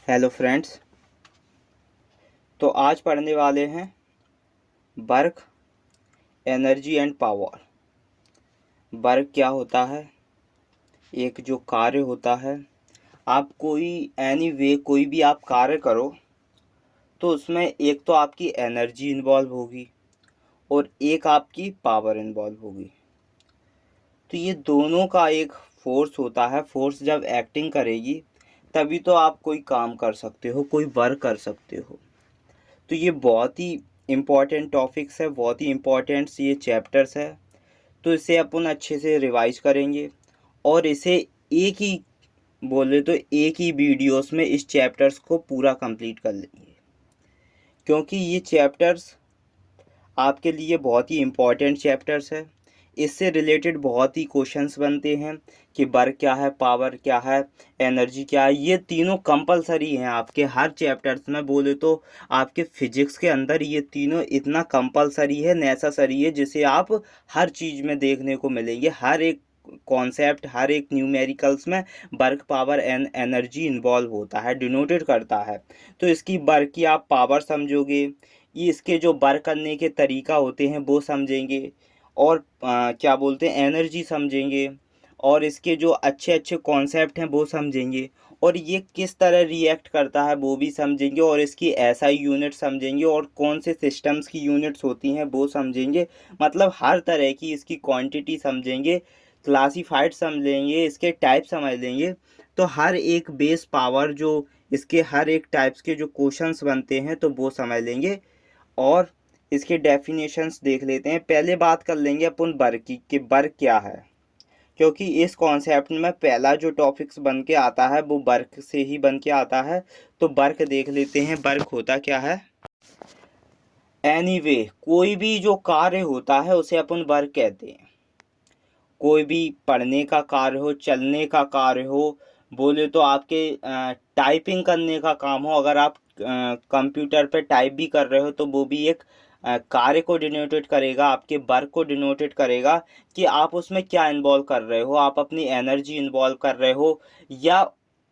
Hello friends. तो आज पढ़ने वाले हैं work, energy and power. Work क्या होता है? एक जो कार्य होता है, आप कोई भी आप कार्य करो तो उसमें एक तो आपकी एनर्जी इन्वॉल्व होगी और एक आपकी पावर इन्वॉल्व होगी। तो ये दोनों का एक फोर्स होता है। फोर्स जब एक्टिंग करेगी तभी तो आप कोई काम कर सकते हो, कोई वर्क कर सकते हो। तो ये बहुत ही इम्पॉर्टेंट टॉपिक्स है, बहुत ही इम्पॉर्टेंट ये चैप्टर्स है। तो इसे अपन अच्छे से रिवाइज करेंगे और इसे एक ही बोले तो एक ही वीडियोस में इस चैप्टर्स को पूरा कंप्लीट कर लेंगे, क्योंकि ये चैप्टर्स आपके लिए बहुत ही इम्पॉर्टेंट चैप्टर्स है। इससे रिलेटेड बहुत ही क्वेश्चंस बनते हैं कि वर्क क्या है, पावर क्या है, एनर्जी क्या है। ये तीनों कंपलसरी हैं आपके हर चैप्टर्स में। बोले तो आपके फिजिक्स के अंदर ये तीनों इतना कंपलसरी है, नेसेसरी है, जिसे आप हर चीज़ में देखने को मिलेंगे। हर एक कॉन्सेप्ट, हर एक न्यूमेरिकल्स में work, power and energy involve होता है, डिनोटेड करता है। तो इसकी वर्क की आप पावर समझोगे, ये इसके जो वर्क करने के तरीका होते हैं वो समझेंगे, और क्या बोलते हैं, एनर्जी समझेंगे, और इसके जो अच्छे अच्छे कॉन्सेप्ट हैं वो समझेंगे, और ये किस तरह रिएक्ट करता है वो भी समझेंगे, और इसकी एसआई यूनिट समझेंगे, और कौन से सिस्टम्स की यूनिट्स होती हैं वो समझेंगे। मतलब हर तरह की इसकी क्वांटिटी समझेंगे, क्लासिफाइड समझेंगे, इसके टाइप समझ लेंगे। तो हर एक बेस पावर जो इसके हर एक टाइप्स के जो क्वेश्चंस बनते हैं तो वो समझ लेंगे, और इसके डेफिनेशंस देख लेते हैं। पहले बात कर लेंगे अपन वर्क की कि वर्क क्या है, क्योंकि इस कॉन्सेप्ट में पहला जो टॉपिक्स बन के आता है वो वर्क से ही बन के आता है। तो वर्क देख लेते हैं, वर्क होता क्या है। एनीवे, कोई भी जो कार्य होता है उसे अपन वर्क कहते हैं। कोई भी पढ़ने का कार्य हो, चलने का कार्य हो, बोले तो आपके टाइपिंग करने का काम हो, अगर आप कंप्यूटर पे टाइप भी कर रहे हो तो वो भी एक कार्य को डिनोटेड करेगा, आपके वर्क को डिनोटेड करेगा कि आप उसमें क्या इन्वॉल्व कर रहे हो। आप अपनी एनर्जी इन्वॉल्व कर रहे हो, या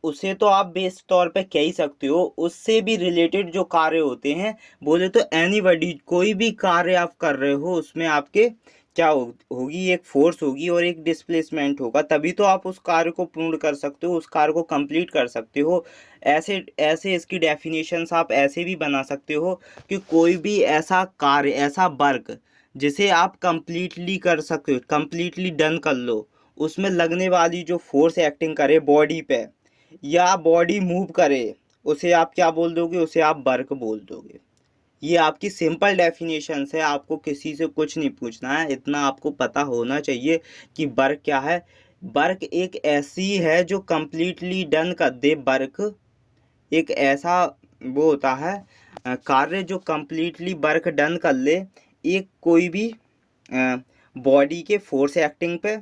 उसे तो आप बेस तौर पे कह ही सकते हो। उससे भी रिलेटेड जो कार्य होते हैं, बोले तो एनीबॉडी, कोई भी कार्य आप कर रहे हो उसमें आपके क्या होगी, एक फोर्स होगी और एक डिस्प्लेसमेंट होगा, तभी तो आप उस कार्य को पूर्ण कर सकते हो, उस कार्य को कंप्लीट कर सकते हो। ऐसे ऐसे इसकी डेफिनेशंस आप ऐसे भी बना सकते हो कि कोई भी ऐसा कार्य, ऐसा वर्क जिसे आप कंप्लीटली कर सकते हो, कंप्लीटली डन कर लो, उसमें लगने वाली जो फोर्स एक्टिंग करे बॉडी पे या बॉडी मूव करे, उसे आप क्या बोल दोगे, उसे आप वर्क बोल दोगे। ये आपकी सिंपल डेफिनेशंस है, आपको किसी से कुछ नहीं पूछना है, इतना आपको पता होना चाहिए कि वर्क क्या है। वर्क एक ऐसी है जो कंप्लीटली डन कर दे। वर्क एक ऐसा वो होता है कार्य जो कंप्लीटली वर्क डन कर ले, एक कोई भी बॉडी के फोर्स एक्टिंग पे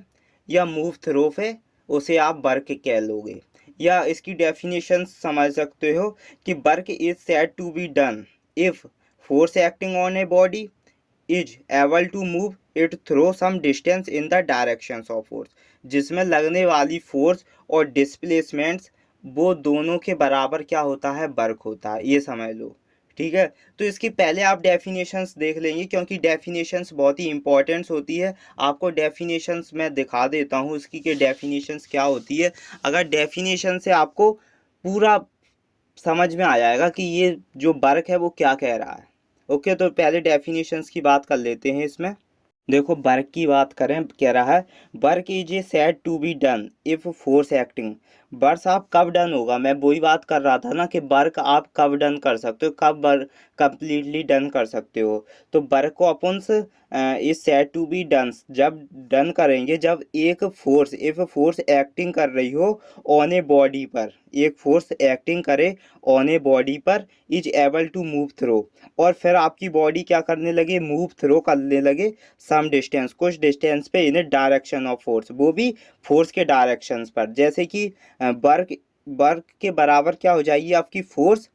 या मूव थ्रो पे, उसे आप वर्क कह लोगे। या इसकी डेफिनेशन समझ सकते हो कि work is said to be done if force acting on a body is able to move it through some distance in the directions of force, जिसमें लगने वाली फोर्स और डिस्प्लेसमेंट्स वो दोनों के बराबर क्या होता है, वर्क होता है। ये समझ लो, ठीक है। तो इसकी पहले आप डेफिनेशंस देख लेंगे, क्योंकि डेफिनेशंस बहुत ही इंपॉर्टेंट होती है। आपको डेफिनेशंस मैं दिखा देता हूँ इसकी कि डेफिनेशंस क्या होती है। अगर डेफिनेशन से आपको पूरा समझ में आ जाएगा कि ये जो वर्क है वो क्या कह रहा है। ओके, तो पहले डेफिनेशंस की बात कर लेते हैं। इसमें देखो, वर्क की बात करें, कह रहा है work is a said to be done if force acting. Work आप कब डन होगा, मैं वही बात कर रहा था ना कि वर्क आप कब डन कर सकते हो, कब वर्क कंप्लीटली डन कर सकते हो। तो वर्क को अपन is said to be done जब डन करेंगे जब एक फोर्स, इफ फोर्स एक्टिंग कर रही हो ऑन ए बॉडी पर, एक फोर्स एक्टिंग करे ऑन ए बॉडी पर, is able to move through, और फिर आपकी बॉडी क्या करने लगे, मूव थ्रो करने लगे सम डिस्टेंस, कुछ डिस्टेंस पे, इन डायरेक्शन ऑफ फोर्स, वो भी फोर्स के डायरेक्शंस पर। जैसे कि वर्क वर्क के बराबर क्या हो जाएगी आपकी फोर्स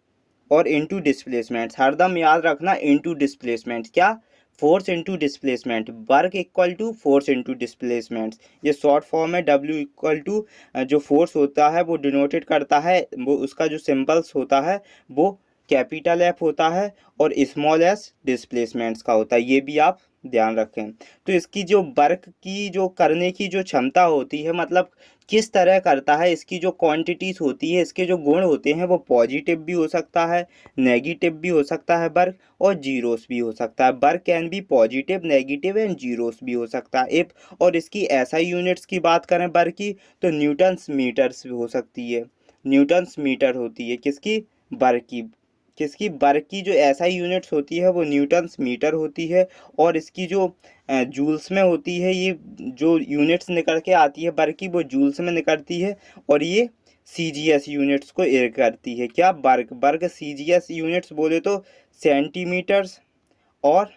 और इनटू डिस्प्लेसमेंट। हरदम याद रखना, इनटू डिस्प्लेसमेंट क्या, force into displacement, work equal to force into displacement, ये शॉर्ट फॉर्म है। W इक्वल टू जो फोर्स होता है वो डिनोटेड करता है, वो उसका जो सिंबल्स होता है वो कैपिटल F होता है और स्मॉल s डिस्प्लेसमेंट्स का होता है, ये भी आप ध्यान रखें। तो इसकी जो वर्क की जो करने की जो क्षमता होती है, मतलब किस तरह करता है, इसकी जो क्वांटिटीज होती है, इसके जो गुण होते हैं वो पॉजिटिव भी हो सकता है, नेगेटिव भी हो सकता है वर्क, और जीरोस भी हो सकता है। Work can be positive, negative and zeros भी हो सकता है इफ। और इसकी एसआई यूनिट्स की बात करें वर्क की, तो न्यूटन्स मीटर्स भी हो सकती है, न्यूटन्स मीटर होती है किसकी, वर्क की। किसकी, वर्क की जो एसआई यूनिट्स होती है वो न्यूटन्स मीटर होती है। और इसकी जो जूल्स में होती है, ये जो यूनिट्स निकल के आती है वर्क की वो जूल्स में निकलती है। और ये सीजीएस यूनिट्स को एयर करती है, क्या, वर्क। वर्क सीजीएस यूनिट्स बोले तो सेंटीमीटर्स और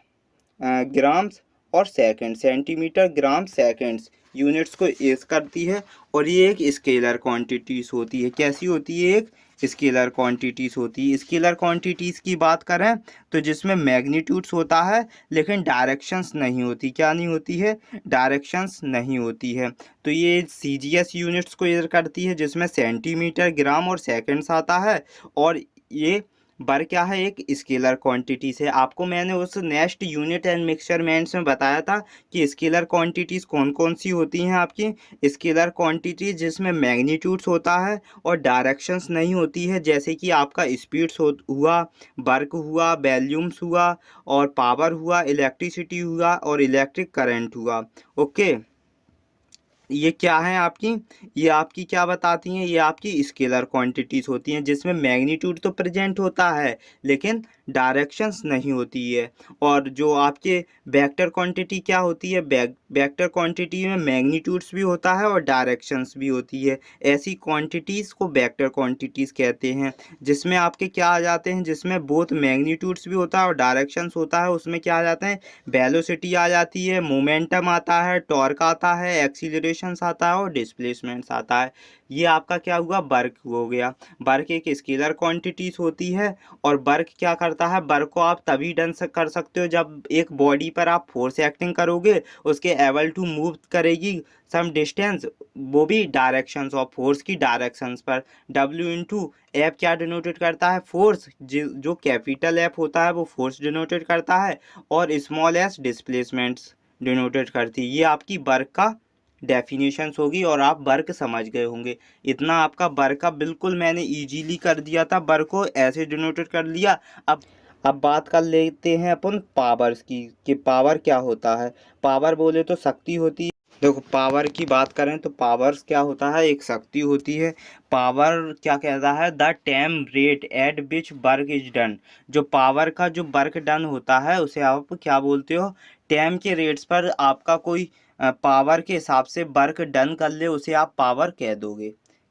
ग्राम्स और second, centimetre gram seconds units को एज करती है। और ये एक स्केलर क्वांटिटीज़ होती है, कैसी होती है, एक स्केलर क्वांटिटीज़ होती है। स्केलर क्वांटिटीज़ की बात करें तो जिसमें मैग्नीट्यूड्स होता है लेकिन डायरेक्शंस नहीं होती, क्या नहीं होती है, डायरेक्शंस नहीं होती है। तो ये सीजीएस यूनिट्स को एज करती है जिसमें सेंटीमीटर ग्राम और सेकंड्स आता है। और ये बर क्या है, एक स्केलर क्वांटिटी से। आपको मैंने उस नेक्स्ट यूनिट एंड मेजरमेंट्स में बताया था कि स्केलर क्वांटिटीज़ कौन कौन सी होती हैं आपकी। स्केलर क्वांटिटीज जिसमें मैग्नीट्यूड्स होता है और डायरेक्शंस नहीं होती है, जैसे कि आपका स्पीड्स हुआ, वर्क हुआ, वॉल्यूम्स हुआ, और पावर हुआ, इलेक्ट्रिसिटी हुआ, और इलेक्ट्रिक करंट हुआ। ओके, ये क्या है आपकी, ये आपकी क्या बताती हैं, ये आपकी स्केलर क्वांटिटीज़ होती हैं जिसमें मैग्नीट्यूड तो प्रेजेंट होता है लेकिन डायरेक्शंस नहीं होती है। और जो आपके वेक्टर क्वांटिटी क्या होती है, वेक्टर क्वांटिटी में मैग्नीट्यूड्स भी होता है और डायरेक्शंस भी होती है। ऐसी क्वांटिटीज़ को वेक्टर क्वांटिटीज़ कहते हैं। जिसमें आपके क्या आ जाते हैं, जिसमें बोथ मैग्नीट्यूड्स भी होता है और डायरेक्शंस होता है, उसमें क्या आ जाते हैं, वेलोसिटी आ जाती है, मोमेंटम आता है, टॉर्क आता है, एक्सीलरेशंस आता है और डिस्प्लेसमेंट्स आता है। ये आपका क्या हुआ, वर्क हो गया। वर्क एक स्केलर क्वांटिटीज होती है। और वर्क क्या करता है, वर्क को आप तभी डन कर सकते हो जब एक बॉडी पर आप फोर्स एक्टिंग करोगे, उसके एबल टू मूव करेगी सम डिस्टेंस, वो भी डायरेक्शंस ऑफ फोर्स की डायरेक्शंस पर। W इंटू एफ क्या डिनोटेड करता है, फोर्स, जो कैपिटल एफ होता है वो फोर्स डिनोटेड करता है, और स्मॉल एस डिस्प्लेसमेंट्स डिनोटेड करती है। ये आपकी वर्क का डेफिनेशंस होगी और आप वर्क समझ गए होंगे। इतना आपका वर्क का बिल्कुल मैंने इजीली कर दिया था, वर्क को ऐसे डिनोटेड कर लिया। अब बात कर लेते हैं अपन पावर्स की, कि पावर क्या होता है। पावर बोले तो शक्ति होती है। देखो, पावर की बात करें तो पावर्स क्या होता है, एक शक्ति होती है। पावर क्या कहता है, the time rate at which work is done. जो पावर का जो वर्क डन होता है उसे आप क्या बोलते हो, टाइम के रेट्स पर आपका कोई पावर के हिसाब से वर्क डन कर ले उसे आप पावर कह दोगे।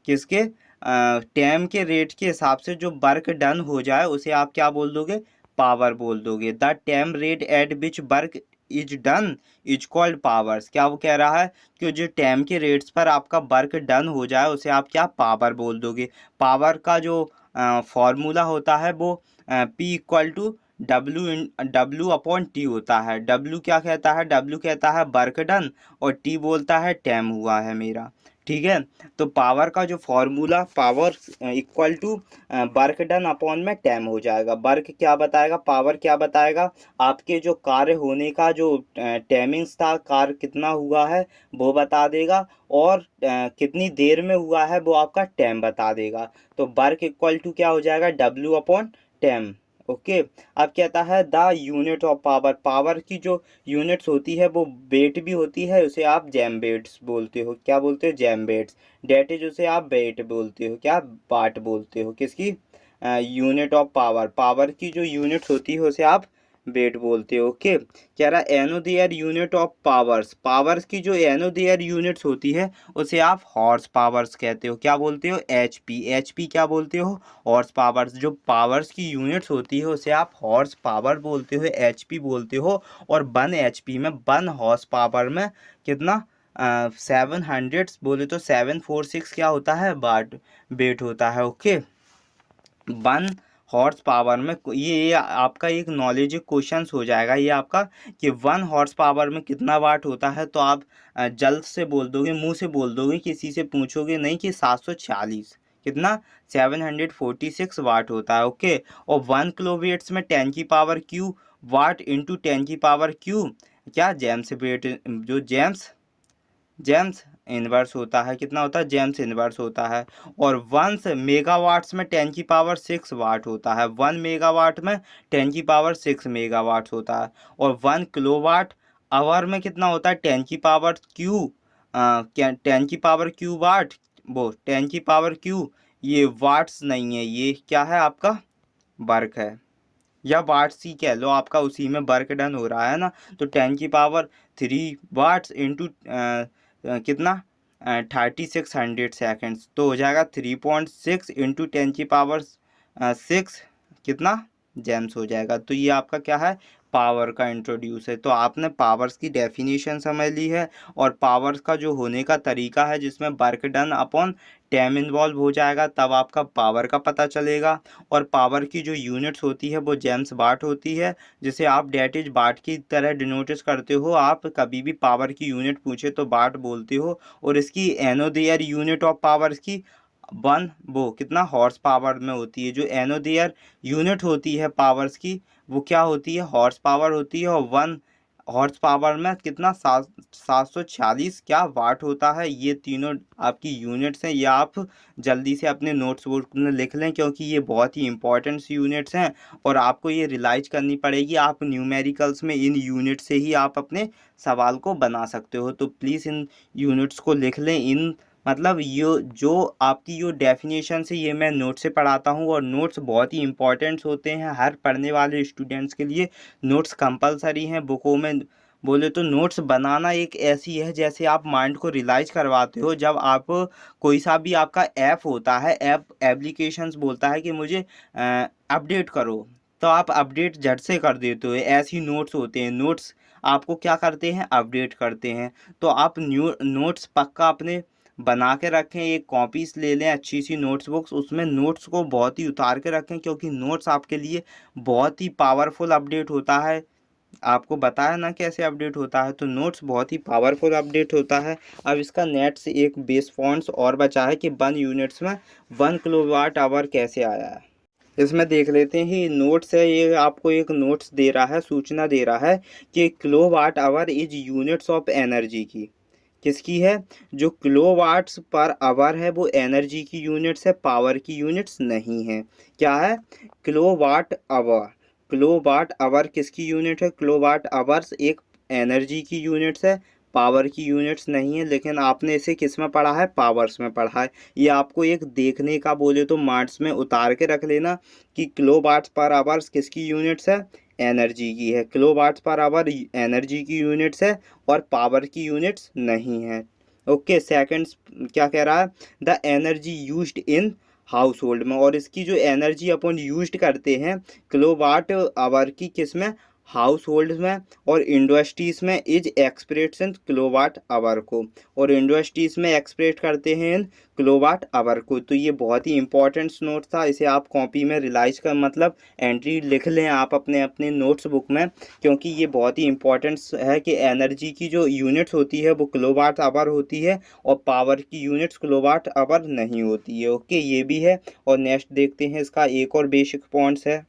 किसके, टाइम के रेट के हिसाब से जो वर्क डन हो जाए उसे आप क्या बोल दोगे, पावर बोल दोगे। The time rate at which work is done is called powers. क्या वो कह रहा है कि जो टाइम के रेट्स पर आपका वर्क डन हो जाए उसे आप क्या, पावर बोल दोगे। पावर का जो फॉर्मूला होता है वो P equal to W upon t होता है। W क्या कहता है, W कहता है वर्क डन, और T बोलता है टाइम हुआ है मेरा। ठीक है, तो पावर का जो formula, power equal to work done upon में टाइम हो जाएगा। वर्क क्या बताएगा, पावर क्या बताएगा, आपके जो कार्य होने का जो टाइमिंग्स था, कार्य कितना हुआ है वो बता देगा, और कितनी देर में हुआ है वो आपका टाइम बता देगा। तो वर्क इक्वल टू क्या हो जाएगा, W अपॉन टाइम। ओके, अब कहता है the unit of power. Power की जो यूनिट्स होती है वो वेट भी होती है, उसे आप जैम वेट्स बोलते हो। क्या बोलते हो, जैम वेट्स। डेट इज उसे आप वेट बोलते हो, क्या, वाट बोलते हो। किसकी, यूनिट ऑफ पावर। पावर की जो यूनिट्स होती है उसे आप वेट बोलते हो। ओके, कह रहा एनोदियर यूनिट ऑफ पावर्स। पावर्स की जो एनोदियर यूनिट्स होती है उसे आप हॉर्स पावर्स कहते हो। क्या बोलते हो, HP। HP क्या बोलते हो, हॉर्स पावर्स। जो पावर्स की यूनिट्स होती है उसे आप हॉर्स पावर बोलते हो, HP बोलते हो। और 1 HP में, 1 हॉर्स पावर में कितना, 700 बोले तो 746 क्या होता है, वाट वेट होता है। ओके, 1 हॉर्स पावर में ये आपका एक नॉलेज क्वेश्चन हो जाएगा ये आपका, कि 1 हॉर्स पावर में कितना वाट होता है। तो आप जल्द से बोल दोगे, मुंह से बोल दोगे, किसी से पूछोगे नहीं, कि 746 कितना 746 वाट होता है। ओके। और 1 किलोवाट्स में 10 की पावर क्यू वाट इंटू 10 की पावर क्यू क्या जेम्स वेट, जो जेम्स इनवर्स होता है, कितना होता है, जेम्स इनवर्स होता है। और 1 मेगावाट्स में 10 की पावर 6 वाट होता है। 1 मेगावाट में 10 की पावर 6 मेगावाट होता है। और 1 किलोवाट आवर में कितना होता है, 10 की पावर क्यू 10 की पावर क्यू वाट, वो 10 की पावर क्यू, ये वाट्स नहीं है, ये क्या है आपका वर्क है, या वाट्स ही कह लो, आपका उसी में वर्क डन हो रहा है ना। तो 10 की पावर 3 वाट्स इंटू कितना 3600 सेकेंड्स, तो हो जाएगा 3.6 इंटू 10 की पावर 6 कितना जेम्स हो जाएगा। तो ये आपका क्या है, पावर का इंट्रोड्यूस है। तो आपने पावर्स की डेफिनेशन समझ ली है, और पावर्स का जो होने का तरीका है, जिसमें work done upon time involve हो जाएगा, तब आपका पावर का पता चलेगा। और पावर की जो यूनिट्स होती है वो जेम्स वाट होती है, जिसे आप डेट इज वाट की तरह डिनोटिस करते हो। आप कभी भी पावर की यूनिट पूछे तो वाट बोलते हो। और इसकी एनोदेयर यूनिट ऑफ पावर की 1 वो कितना हॉर्स पावर में होती है। जो एनोदेयर यूनिट होती है पावर्स की, वो क्या होती है, हॉर्स पावर होती है। और 1 हॉर्स पावर में कितना 746 क्या वाट होता है। ये तीनों आपकी यूनिट्स हैं, ये आप जल्दी से अपने नोट्स बुक में लिख लें, क्योंकि ये बहुत ही इंपॉर्टेंट यूनिट्स हैं, और आपको ये रियलाइज करनी पड़ेगी। आप न्यूमेरिकल्स में इन यूनिट से ही आप अपने सवाल को बना सकते हो। तो प्लीज़ इन यूनिट्स को लिख लें। इन मतलब ये जो आपकी जो डेफिनेशन से ये मैं नोट से पढ़ाता हूँ, और नोट्स बहुत ही इंपॉर्टेंट्स होते हैं हर पढ़ने वाले स्टूडेंट्स के लिए। नोट्स कंपलसरी हैं बुकों में। बोले तो नोट्स बनाना एक ऐसी है जैसे आप माइंड को रियलाइज करवाते हो। जब आप कोई सा भी आपका ऐप होता है, एप्लीकेशंस बोलता है कि मुझे अपडेट करो, तो आप अपडेट झट से कर देते हो। ऐसे ही नोट्स होते हैं, नोट्स आपको क्या करते हैं, अपडेट करते हैं। तो आप न्यू नोट्स पक्का अपने बना के रखें, एक कॉपीज ले लें अच्छी सी नोट्स बुक्स, उसमें नोट्स को बहुत ही उतार के रखें, क्योंकि नोट्स आपके लिए बहुत ही पावरफुल अपडेट होता है। आपको बताया ना कैसे अपडेट होता है, तो नोट्स बहुत ही पावरफुल अपडेट होता है। अब इसका नेट से एक बेस पॉइंट्स और बचा है कि 1 यूनिट्स में 1 किलोवाट आवर कैसे आया है। इसमें देख लेते हैं। ये नोट्स है, ये आपको एक नोट्स दे रहा है, सूचना दे रहा है कि kilowatt hour is units of energy की, किसकी है, जो किलोवाट्स पर आवर है वो एनर्जी की यूनिट्स है, पावर की यूनिट्स नहीं है। क्या है, किलोवाट आवर। किलोवाट आवर किसकी यूनिट है, किलोवाट आवर्स एक एनर्जी की यूनिट्स है, पावर की यूनिट्स नहीं है। लेकिन आपने इसे किस में पढ़ा है, पावर्स में पढ़ा है। ये आपको एक देखने का बोले तो मार्क्स में उतार के रख लेना कि किलोवाट्स पर आवर्स किसकी यूनिट्स है, एनर्जी की है। किलोवाट्स पर आवर एनर्जी की यूनिट्स है, और पावर की यूनिट्स नहीं है। ओके। सेकंड्स क्या कह रहा है, the energy used in house hold में, और इसकी जो एनर्जी अपन यूज्ड करते हैं किलोवाट आवर की, किस में, हाउस होल्ड में और इंडस्ट्रीज में, is express in kilowatt hour को, और इंडस्ट्रीज में एक्सप्रेस करते हैं इन किलोवाट आवर को। तो ये बहुत ही इंपॉर्टेंट नोट था, इसे आप कॉपी में रियलाइज कर मतलब एंट्री लिख लें आप अपने अपने नोट्स बुक में, क्योंकि ये बहुत ही इंपॉर्टेंट है कि एनर्जी की जो यूनिट्स होती है वो किलोवाट आवर होती है, और पावर की यूनिट्स किलोवाट आवर नहीं होती है। ओके, ये भी है। और नेक्स्ट देखते हैं, इसका एक और बेसिक पॉइंट्स है।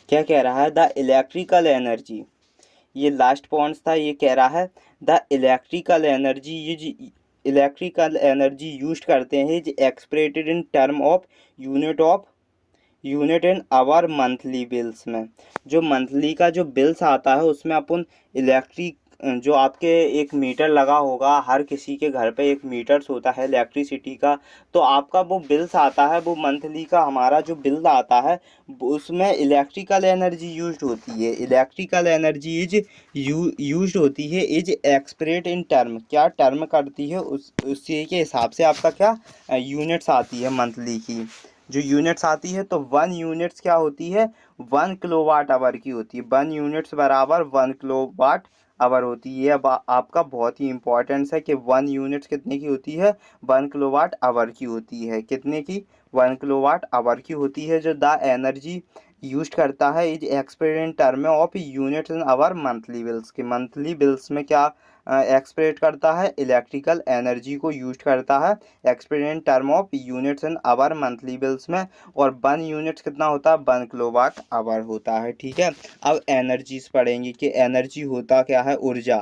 क्या कह रहा है, द इलेक्ट्रिकल एनर्जी, ये लास्ट पॉइंट्स था। ये कह रहा है द इलेक्ट्रिकल एनर्जी यूज करते हैं is expressed in term of unit in our monthly bills में। जो मंथली का जो बिल्स आता है उसमें अपन इलेक्ट्रिक, जो आपके एक मीटर लगा होगा, हर किसी के घर पे एक मीटर्स होता है इलेक्ट्रिसिटी का, तो आपका वो बिल्स आता है, वो मंथली का हमारा जो बिल आता है उसमें इलेक्ट्रिकल एनर्जी यूज्ड होती है। इलेक्ट्रिकल एनर्जी इज यूज्ड होती है, इज एक्सप्रेट इन टर्म, क्या टर्म करती है उसी के हिसाब से आपका क्या यूनिट्स आती है मंथली की। जो यूनिट्स आती है तो 1 यूनिट्स क्या होती है, 1 किलोवाट आवर की होती है। 1 यूनिट्स बराबर 1 किलोवाट आवर होती है। अब आपका बहुत ही इंपॉर्टेंस है कि 1 यूनिट कितने की होती है, 1 किलोवाट आवर की होती है। कितने की, 1 किलोवाट आवर की होती है। जो द एनर्जी यूज करता है is expressed in term of units in our monthly bills. के मंथली बिल्स में क्या एक्सप्रेड करता है, इलेक्ट्रिकल एनर्जी को यूज करता है expressed in term of units in our monthly bills में। और 1 यूनिट कितना होता है, 1 किलोवाट आवर होता है। ठीक है, अब एनर्जीज पढ़ेंगे कि एनर्जी होता क्या है, ऊर्जा।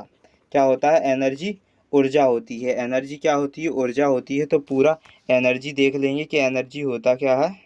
क्या होता है, एनर्जी ऊर्जा होती है। एनर्जी क्या होती है, ऊर्जा होती है। तो पूरा एनर्जी देख लेंगे कि एनर्जी होता क्या है।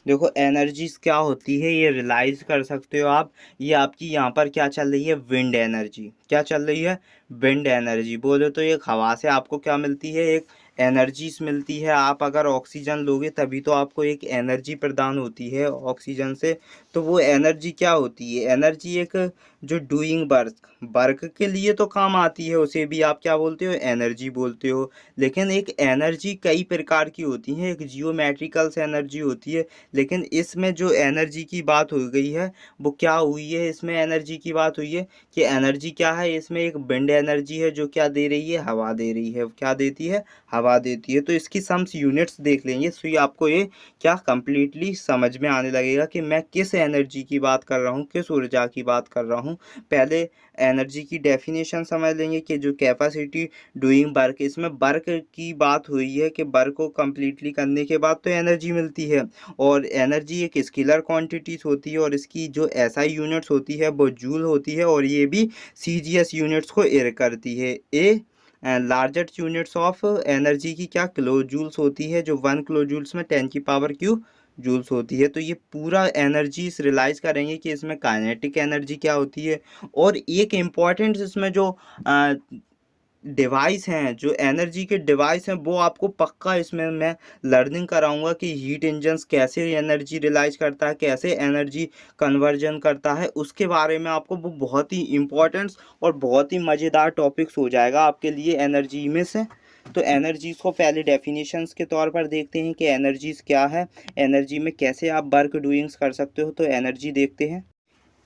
देखो एनर्जीज क्या होती है, ये रियलाइज कर सकते हो आप। ये आपकी यहाँ पर क्या चल रही है, विंड एनर्जी। क्या चल रही है, विंड एनर्जी। बोले तो एक हवा से आपको क्या मिलती है, एक एनर्जीज मिलती है। आप अगर ऑक्सीजन लोगे तभी तो आपको एक एनर्जी प्रदान होती है ऑक्सीजन से। तो वो एनर्जी क्या होती है, एनर्जी एक जो डूइंग वर्क वर्क के लिए तो काम आती है, उसे भी आप क्या बोलते हो, एनर्जी बोलते हो। लेकिन एक एनर्जी कई प्रकार की होती है, एक जियोमेट्रिकल से एनर्जी होती है। लेकिन इसमें जो एनर्जी की बात हो गई है वो क्या हुई है, इसमें एनर्जी की बात हुई है कि एनर्जी क्या है, इसमें एक विंड एनर्जी है जो क्या दे रही है, हवा दे रही है। क्या देती है, हवा देती है। तो इसकी सम्स यूनिट्स देख लेंगे, तो ये आपको ये क्या कंप्लीटली समझ में आने लगेगा कि मैं किस एनर्जी की बात कर रहा हूँ, किस ऊर्जा की बात कर रहा हूँ। पहले एनर्जी की डेफिनेशन समझ लेंगे कि जो कैपेसिटी डूइंग वर्क, इसमें वर्क की बात हुई है कि वर्क को कंप्लीटली करने के बाद तो एनर्जी मिलती है। और एनर्जी एक स्केलर क्वांटिटीज होती है और इसकी जो एसआई यूनिट्स होती है वो जूल होती है। और ये भी सीजीएस यूनिट्स को एर करती है। ए लार्जेस्ट यूनिट्स ऑफ एनर्जी की क्या, किलो जूल्स होती है, जो 1 किलो जूल्स में 10⁻³ जूल्स होती है। तो ये पूरा एनर्जी रियलाइज करेंगे कि इसमें काइनेटिक एनर्जी क्या होती है। और एक इम्पॉर्टेंट इसमें जो डिवाइस हैं, जो एनर्जी के डिवाइस हैं, वो आपको पक्का इसमें मैं लर्निंग कराऊंगा कि हीट इंजन्स कैसे एनर्जी रियलाइज करता है, कैसे एनर्जी कन्वर्जन करता है, उसके बारे में आपको वो बहुत ही इम्पोर्टेंट और बहुत ही मज़ेदार टॉपिक्स हो जाएगा आपके लिए एनर्जी में से। तो एनर्जीज़ को पहले डेफिनेशंस के तौर पर देखते हैं कि एनर्जीज़ क्या है, एनर्जी में कैसे आप वर्क डूइंग्स कर सकते हो। तो एनर्जी देखते हैं।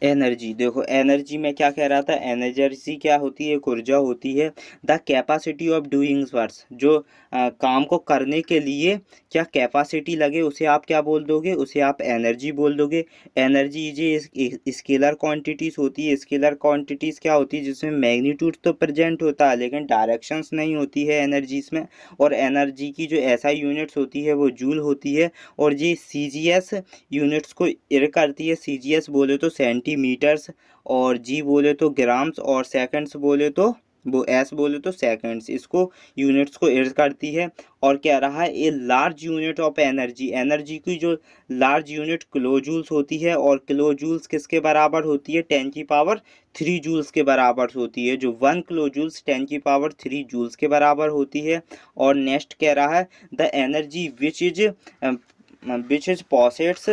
एनर्जी देखो, एनर्जी में क्या कह रहा था, एनर्जी क्या होती है, एक ऊर्जा होती है। The capacity of doing works, जो काम को करने के लिए क्या कैपेसिटी लगे उसे आप क्या बोल दोगे, उसे आप एनर्जी बोल दोगे। एनर्जी जी स्केलर क्वांटिटीज़ होती है। स्केलर क्वांटिटीज़ क्या होती है, जिसमें मैग्नीट्यूड तो प्रेजेंट होता है लेकिन डायरेक्शंस नहीं होती है एनर्जीज में। और एनर्जी की जो एसआई यूनिट्स होती है वो जूल होती है। और ये सीजीएस यूनिट्स को एर करती है। सीजीएस बोले तो सेंटीमीटर्स, और जी बोले तो ग्राम्स, और सेकंड्स बोले तो वो एस बोले तो सेकंड्स, इसको यूनिट्स को एर करती है। और कह रहा है a large unit of energy, energy की जो लार्ज यूनिट किलो जूल्स होती है। और किलो जूल्स किसके बराबर होती है, 10⁻³ जूल्स के बराबर होती है। जो 1 किलो जूल्स 10⁻³ जूल्स के बराबर होती है। और नेक्स्ट कह रहा है the energy which is possessed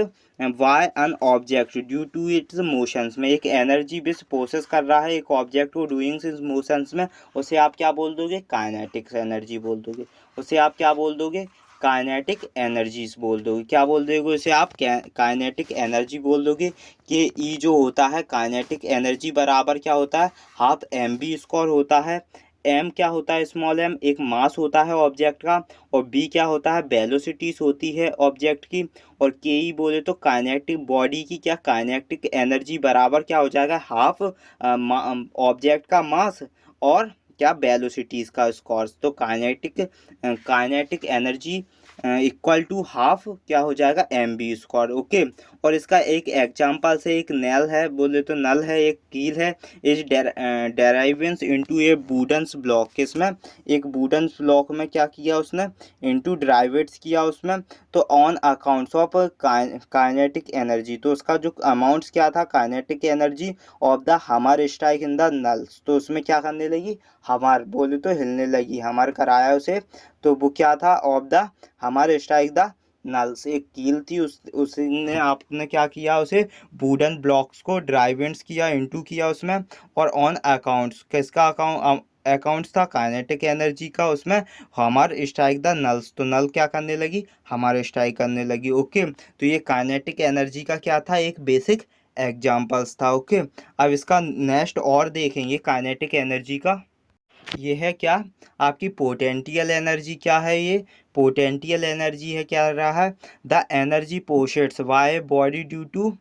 by an object due to its motions में, एक एनर्जी विच प्रोसेस कर रहा है एक ऑब्जेक्ट को डूइंग इज मोशंस में, उसे आप क्या बोल दोगे, काइनेटिक एनर्जी बोल दोगे। उसे आप क्या बोल दोगे, काइनेटिक एनर्जीज बोल दोगे। क्या बोल दोगे उसे आप, काइनेटिक एनर्जी बोल दोगे। कि ई जो होता है काइनेटिक एनर्जी बराबर क्या होता है, हाफ mv² होता है। एम क्या होता है, स्मॉल एम एक मास होता है ऑब्जेक्ट का। और बी क्या होता है, वेलोसिटीज होती है ऑब्जेक्ट की। और के ई बोले तो काइनेटिक बॉडी की क्या, काइनेटिक एनर्जी बराबर क्या हो जाएगा, हाफ ऑब्जेक्ट का मास और क्या, वेलोसिटीज का स्क्वायर। तो kinetic energy equal to half क्या हो जाएगा, mv²। ओके। और इसका एक एग्जांपल से एक नल है, बोले तो नल है, एक कील है। Is driven into a wooden block, किसमें, एक वुडन्स ब्लॉक में क्या किया उसने, इनटू ड्राइवेट्स किया उसमें। तो on accounts of kinetic energy, तो उसका जो अमाउंट्स क्या था, काइनेटिक एनर्जी ऑफ द हमर स्ट्राइक इन द नल्स, तो उसमें क्या करने लगी, हमार बोले तो हिलने लगी, हमार कराया उसे। तो वो क्या था, ऑफ द हमार स्ट्राइक द नल्स, एक कील थी, उसने आपने क्या किया, उसे वुडन ब्लॉक्स को ड्राइवेंट्स किया, इनटू किया उसमें। और ऑन अकाउंट्स, किसका अकाउंट्स था, काइनेटिक एनर्जी का, उसमें हमार स्ट्राइक द नल्स, तो नल क्या करने लगी, हमारे स्ट्राइक करने लगी। ओके। तो ये काइनेटिक एनर्जी का क्या था, एक बेसिक एग्जाम्पल्स था। ओके, अब इसका नेक्स्ट और देखेंगे काइनेटिक एनर्जी का। ये है क्या, आपकी पोटेंशियल एनर्जी। क्या है ये, पोटेंशियल एनर्जी है, क्या रहा है, the energy possessed by body due to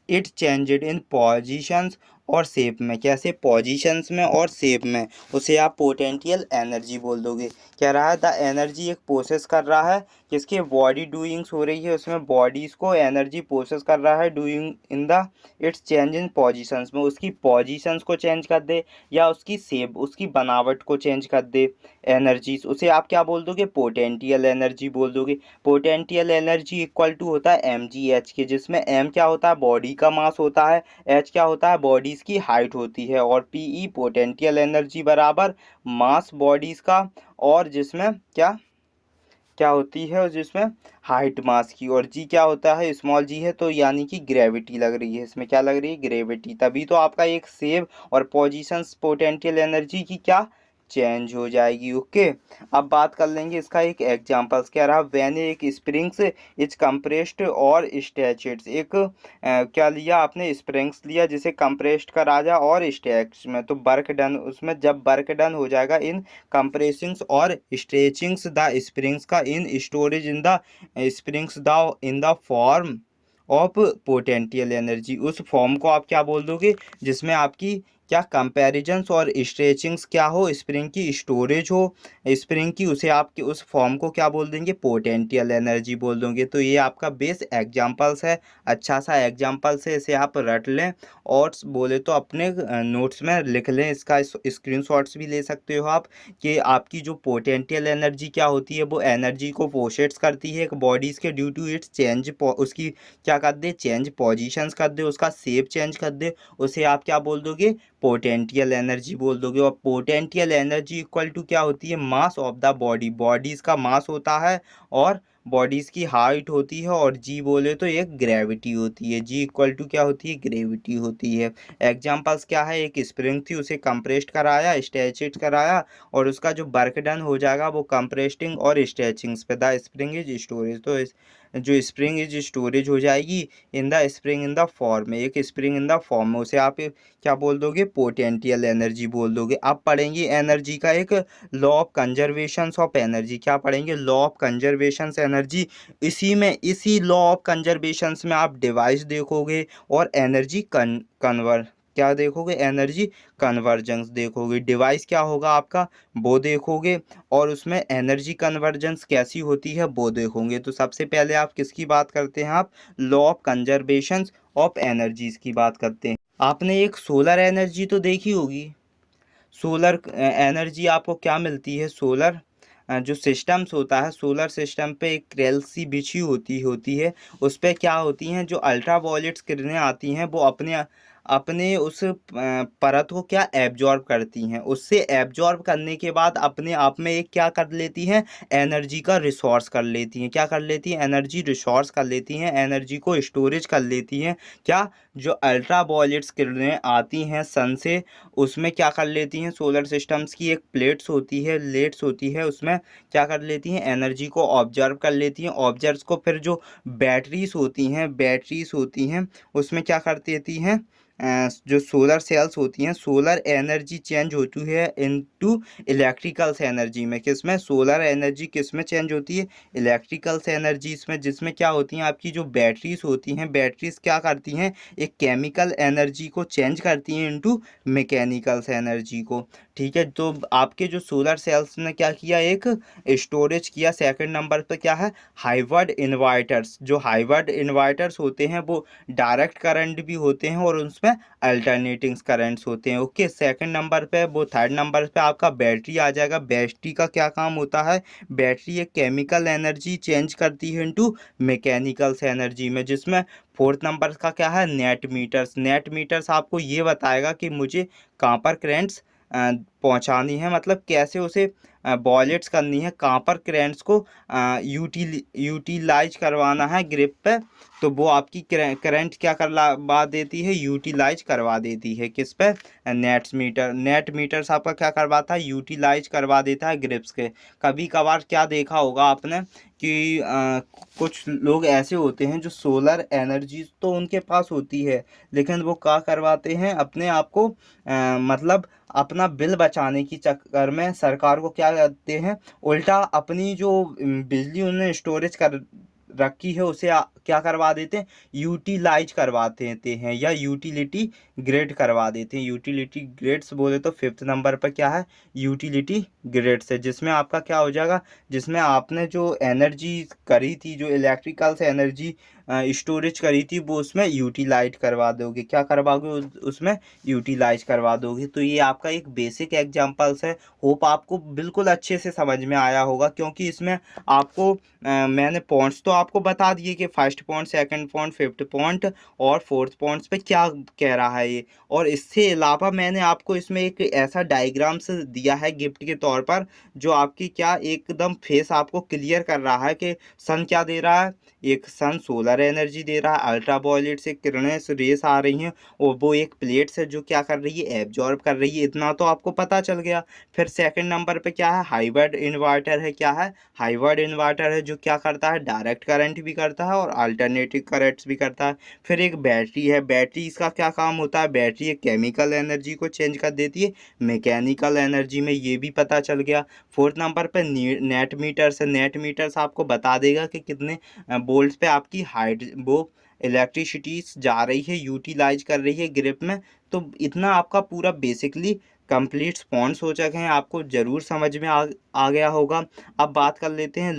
it changed in positions और शेप में। कैसे, पोजीशंस में और शेप में, उसे आप पोटेंशियल एनर्जी बोल दोगे। क्या रहा है, द एनर्जी एक प्रोसेस कर रहा है, जिसकी बॉडी डूइंग्स हो रही है, उसमें बॉडीज को एनर्जी प्रोसेस कर रहा है doing in the it's change in positions में, उसकी पोजीशंस को चेंज कर दे या उसकी शेप, उसकी बनावट को चेंज कर दे एनर्जीज, उसे आप क्या बोल दोगे, पोटेंशियल एनर्जी बोल दोगे। पोटेंशियल एनर्जी इक्वल टू होता है mgh के, जिसमें m क्या होता है, बॉडी का मास होता है, h क्या होता है, बॉडीज की हाइट होती है, और pe पोटेंशियल एनर्जी बराबर मास बॉडीज का, और जिसमें क्या क्या होती है, और जिसमें हाइट मास की, और जी क्या होता है, स्मॉल जी है, तो यानी कि ग्रेविटी लग रही है इसमें। क्या लग रही है, ग्रेविटी। तभी तो आपका एक शेप और पोजीशंस पोटेंशियल एनर्जी की क्या चेंज हो जाएगी। ओके, अब बात कर लेंगे इसका एक एग्जांपल्स। क्या रहा, व्हेन एक स्प्रिंग्स इज कंप्रेस्ड और स्ट्रेचड। एक क्या लिया आपने, स्प्रिंग्स लिया जिसे कंप्रेस्ड करा जा और स्ट्रेच में, तो वर्क डन, उसमें जब वर्क डन हो जाएगा इन कंप्रेसिंग्स और स्ट्रेचिंग्स द स्प्रिंग्स का इन storage in the springs the in the form of potential energy, उस फॉर्म को आप क्या बोल दोगे जिसमें आपकी क्या कंपैरिजन्स और स्ट्रेचिंग्स क्या हो, स्प्रिंग की स्टोरेज हो स्प्रिंग की, उसे आपके उस फॉर्म को क्या बोल देंगे, पोटेंशियल एनर्जी बोल दोगे। तो ये आपका बेस एग्जांपल्स है, अच्छा सा एग्जांपल्स है, इसे आप रट लें और बोले तो अपने नोट्स में लिख लें। इसका स्क्रीनशॉट्स भी ले सकते हो आप, कि आपकी जो पोटेंशियल एनर्जी क्या होती है, वो एनर्जी को पोसेस करती है एक बॉडीज़ के ड्यू टू इट्स चेंज, उसकी क्या कर दे, चेंज पोजीशंस कर दे, उसका शेप चेंज कर दे, उसे आप क्या बोल दोगे, पोटेंशियल एनर्जी बोल दोगे। और पोटेंशियल एनर्जी इक्वल टू क्या होती है, mass of the body, bodies का मास होता है और बॉडीज़ की हाइट होती है, और जी बोले तो एक ग्रेविटी होती है, जी इक्वल टू क्या होती है, ग्रेविटी होती है। एग्जांपल्स क्या है, एक स्प्रिंग थी, उसे कंप्रेस्ड कराया, स्ट्रेचड कराया, और उसका जो वर्क डन हो जाएगा वो कंप्रेस्टिंग और स्ट्रेचिंग्स पे। द स्प्रिंग इज स्टोरेज, तो जो स्प्रिंग इज स्टोरेज हो जाएगी in the spring in the form में, एक स्प्रिंग इन द फॉर्म में, उसे आप क्या बोल दोगे, पोटेंशियल एनर्जी बोल दोगे। अब पढ़ेंगे एनर्जी का एक law of conservation of energy. क्या पढ़ेंगे, लॉ ऑफ कंजर्वेशन एनर्जी। इसी लॉ ऑफ कंजर्वेशन में आप डिवाइस देखोगे और एनर्जी कन्वर्ट क्या देखोगे, एनर्जी कन्वर्जेंस देखोगे। डिवाइस क्या होगा आपका, वो देखोगे, और उसमें एनर्जी कन्वर्जेंस कैसी होती है वो देखोगे। तो सबसे पहले आप किसकी बात करते हैं, आप law of conservation of energies की बात करते हैं। आपने एक सोलर एनर्जी तो देखी होगी, सोलर एनर्जी आपको क्या मिलती है, सोलर जो सिस्टम्स होता है, सोलर सिस्टम पे एक क्रेल सी बिछी होती है, उस पर क्या होती हैं, जो अल्ट्रा वायलेट्स किरणें आती हैं, वो अपने अपने उस परत को क्या एब्जॉर्ब करती हैं, उससे एब्जॉर्ब करने के बाद अपने आप में एक क्या कर लेती हैं, एनर्जी का रिसोर्स कर लेती हैं। क्या कर लेती हैं, एनर्जी रिसोर्स कर लेती हैं, एनर्जी को स्टोरेज कर लेती हैं। क्या, जो अल्ट्रा वायलेट्स किरणें आती हैं सन से, उसमें क्या कर लेती हैं, सोलर सिस्टम्स की एक प्लेट्स होती है, लेट्स होती है, उसमें क्या कर लेती हैं, एनर्जी को ऑब्जर्व कर लेती हैं। ऑब्जर्व्स को फिर जो बैटरीज होती हैं उसमें क्या कर देती हैं, जो सोलर सेल्स होती हैं, सोलर एनर्जी चेंज होती है इनटू इलेक्ट्रिकल्स एनर्जी में। किस में, सोलर एनर्जी किस में चेंज होती है, इलेक्ट्रिकल्स एनर्जीज में, जिसमें क्या होती हैं, आपकी जो बैटरीज होती हैं, बैटरीज क्या करती हैं, एक केमिकल एनर्जी को चेंज करती हैं इनटू मैकेनिकल्स एनर्जी को। ठीक है, तो आपके जो सोलर सेल्स ने क्या किया, एक स्टोरेज किया। सेकंड नंबर पर क्या है, हाइब्रिड इन्वर्टर्स। जो हाइब्रिड इन्वर्टर्स होते हैं वो डायरेक्ट करंट भी होते हैं और उसमें अल्टरनेटिंग करंट्स होते हैं। ओके, सेकंड नंबर पे, वो थर्ड नंबर पे आपका बैटरी आ जाएगा। बैटरी का क्या काम होता है, बैटरी एक केमिकल एनर्जी चेंज करती है इनटू मैकेनिकल्स एनर्जी में। जिसमें फोर्थ नंबर का क्या है, नेट मीटर्स। नेट मीटर्स आपको ये बताएगा कि मुझे कहाँ पर करेंट्स पहुंचानी है, मतलब कैसे उसे बॉलेट्स करनी है, कहाँ पर करेंट्स को यूटिलाइज करवाना है ग्रिप पे, तो वो आपकी करंट क्या करवा देती है, यूटिलाइज करवा देती है। किस पे, नेट मीटर्स आपका क्या करवाता है, यूटिलाइज करवा देता है ग्रिप्स के। कभी कभार क्या देखा होगा आपने कि कुछ लोग ऐसे होते हैं जो सोलर एनर्जी तो उनके पास होती है, लेकिन वो क्या करवाते हैं अपने आप को, मतलब अपना बिल बचाने की चक्कर में सरकार को क्या करते हैं, उल्टा अपनी जो बिजली उन्हें स्टोरेज कर रखी है उसे क्या करवा देते हैं, यूटिलाइज करवा देते हैं, या यूटिलिटी ग्रेड करवा देते हैं। यूटिलिटी ग्रेड्स बोले तो फिफ्थ नंबर पर क्या है, यूटिलिटी ग्रेड्स है, जिसमें आपका क्या हो जाएगा, जिसमें आपने जो एनर्जी करी थी, जो इलेक्ट्रिकल से एनर्जी स्टोरेज करी थी, वो उसमें यूटिलाइज करवा दोगे। क्या करवाओगे, उसमें यूटिलाइज करवा दोगे। तो ये आपका एक बेसिक एग्जांपल्स है। होप आपको बिल्कुल अच्छे से समझ में आया होगा, क्योंकि इसमें आपको मैंने पॉइंट्स तो आपको बता दिए कि first point, second point, fifth point और फोर्थ पॉइंट्स पे क्या कह रहा है ये। और इससे अलावा मैंने आपको इसमें एक ऐसा डायग्राम्स दिया है गिफ्ट के तौर पर, जो आपकी क्या एकदम फेस आपको क्लियर कर रहा है कि सन क्या दे रहा है। एक सन सोलर एनर्जी दे रहा है, अल्ट्रा वायलेट से किरणें रेस आ रही हैं, और वो एक प्लेट से जो क्या कर रही है, एब्जॉर्ब कर रही है। इतना तो आपको पता चल गया। फिर सेकंड नंबर पे क्या है, हाइब्रिड इन्वर्टर है। क्या है, हाइब्रिड इन्वर्टर है, जो क्या करता है, डायरेक्ट करंट भी करता है और अल्टरनेटिव करंट्स भी करता है। फिर एक बैटरी है। बैटरी, इसका क्या काम होता है, बैटरी एक केमिकल एनर्जी को चेंज कर देती है मैकेनिकल एनर्जी में, ये भी पता चल गया। फोर्थ नंबर पे नेट मीटर्स है। नेट मीटर्स आपको बता देगा कि कितने वोल्ट्स पे आपकी हाइट वो इलेक्ट्रिसिटी जा रही है, यूटिलाइज कर रही है ग्रिप में। तो इतना आपका पूरा बेसिकली कंप्लीट पॉइंट्स हो चुके हैं, आपको ज़रूर समझ में आ गया होगा। अब बात कर लेते हैं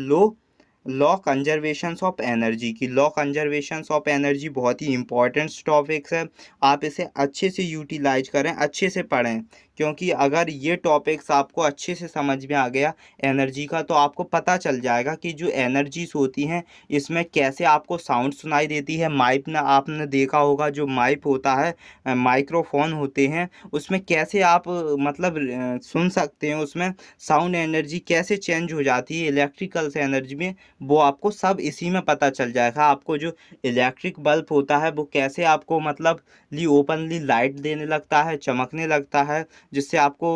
लॉ कंजर्वेशंस ऑफ एनर्जी की। लॉ कंजर्वेशंस ऑफ एनर्जी बहुत ही इंपॉर्टेंट टॉपिक्स है। आप इसे अच्छे से यूटिलाइज करें, अच्छे से पढ़ें, क्योंकि अगर ये टॉपिक्स आपको अच्छे से समझ में आ गया एनर्जी का, तो आपको पता चल जाएगा कि जो एनर्जीज होती हैं इसमें कैसे आपको साउंड सुनाई देती है। माइक ना आपने देखा होगा, जो माइक होता है, माइक्रोफोन होते हैं, उसमें कैसे आप मतलब सुन सकते हैं, उसमें साउंड एनर्जी कैसे चेंज हो जाती है इलेक्ट्रिकल से एनर्जी में, वो आपको सब इसी में पता चल जाएगा। आपको जो इलेक्ट्रिक बल्ब होता है वो कैसे आपको मतलब ओपनली लाइट देने लगता है, चमकने लगता है, जिससे आपको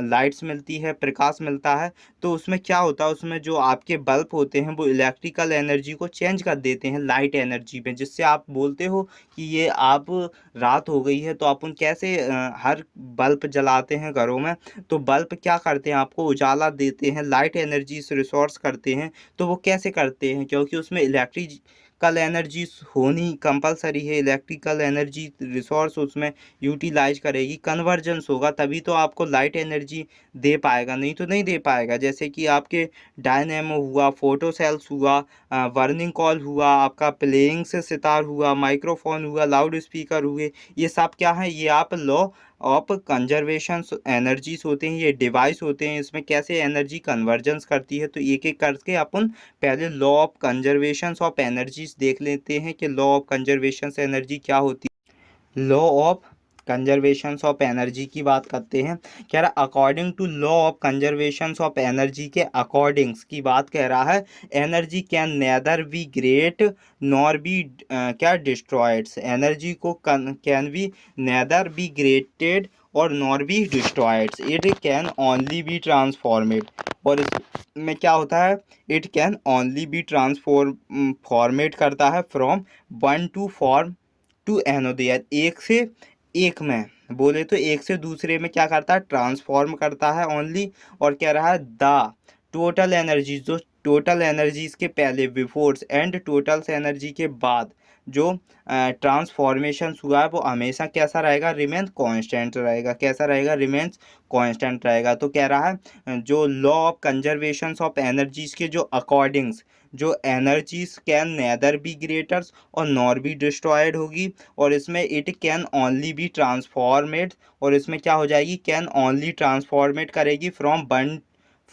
लाइट्स मिलती है, प्रकाश मिलता है। तो उसमें क्या होता है, उसमें जो आपके बल्ब होते हैं वो इलेक्ट्रिकल एनर्जी को चेंज कर देते हैं लाइट एनर्जी में, जिससे आप बोलते हो कि ये आप रात हो गई है। तो अपन कैसे हर बल्ब जलाते हैं घरों में, तो बल्ब क्या करते हैं, आपको उजाला देते हैं, लाइट एनर्जी से रिसोर्स करते हैं। तो वो कैसे करते हैं, क्योंकि उसमें इलेक्ट्रिकल एनर्जी होनी कंपलसरी है। इलेक्ट्रिकल एनर्जी रिसोर्स उसमें यूटिलाइज करेगी, कन्वर्जेंस होगा, तभी तो आपको लाइट एनर्जी दे पाएगा, नहीं तो नहीं दे पाएगा। जैसे कि आपके डायनेमो हुआ, फोटो सेल्स हुआ, वर्निंग कॉल हुआ, आपका प्लेइंग से सितार हुआ, माइक्रोफोन हुआ, लाउड स्पीकर हुए, ये सब क्या है, ये आप लॉ ऑफ कंजर्वेशन एनर्जीज होते हैं, ये डिवाइस होते हैं। इसमें कैसे एनर्जी कन्वर्जेंस करती है, तो एक एक करके अपन पहले law of conservation of energies देख लेते हैं कि लॉ ऑफ कंजर्वेशन एनर्जी क्या होती है। Law of conservations of energy की बात करते हैं। कह रहा according to law of conservations of energy के अकॉर्डिंग्स की बात कह रहा है, energy can neither be created nor be क्या डिस्ट्रॉयड्स। एनर्जी को can be neither be created और nor be destroyed, it can only be transformed. और इसमें क्या होता है, it can only be format करता है from one to form to एनोदियर, एक से एक में बोले तो एक से दूसरे में क्या करता है, ट्रांसफॉर्म करता है ओनली। और कह रहा है द टोटल एनर्जी, जो टोटल एनर्जीज के पहले बिफोर्स एंड टोटल एनर्जी के बाद जो ट्रांसफॉर्मेशन हुआ है वो हमेशा कैसा रहेगा, रिमेन्स कांस्टेंट रहेगा। कैसा रहेगा, रिमेन्स कांस्टेंट रहेगा। तो कह रहा है जो law of conservation of energies के जो अकॉर्डिंग्स, जो एनर्जीज कैन नेदर बी ग्रेटर्स और नॉर बी डिस्ट्रॉयड होगी। और इसमें it can only be transformed, और इसमें क्या हो जाएगी, कैन ओनली ट्रांसफॉर्मेट करेगी फ्रॉम वन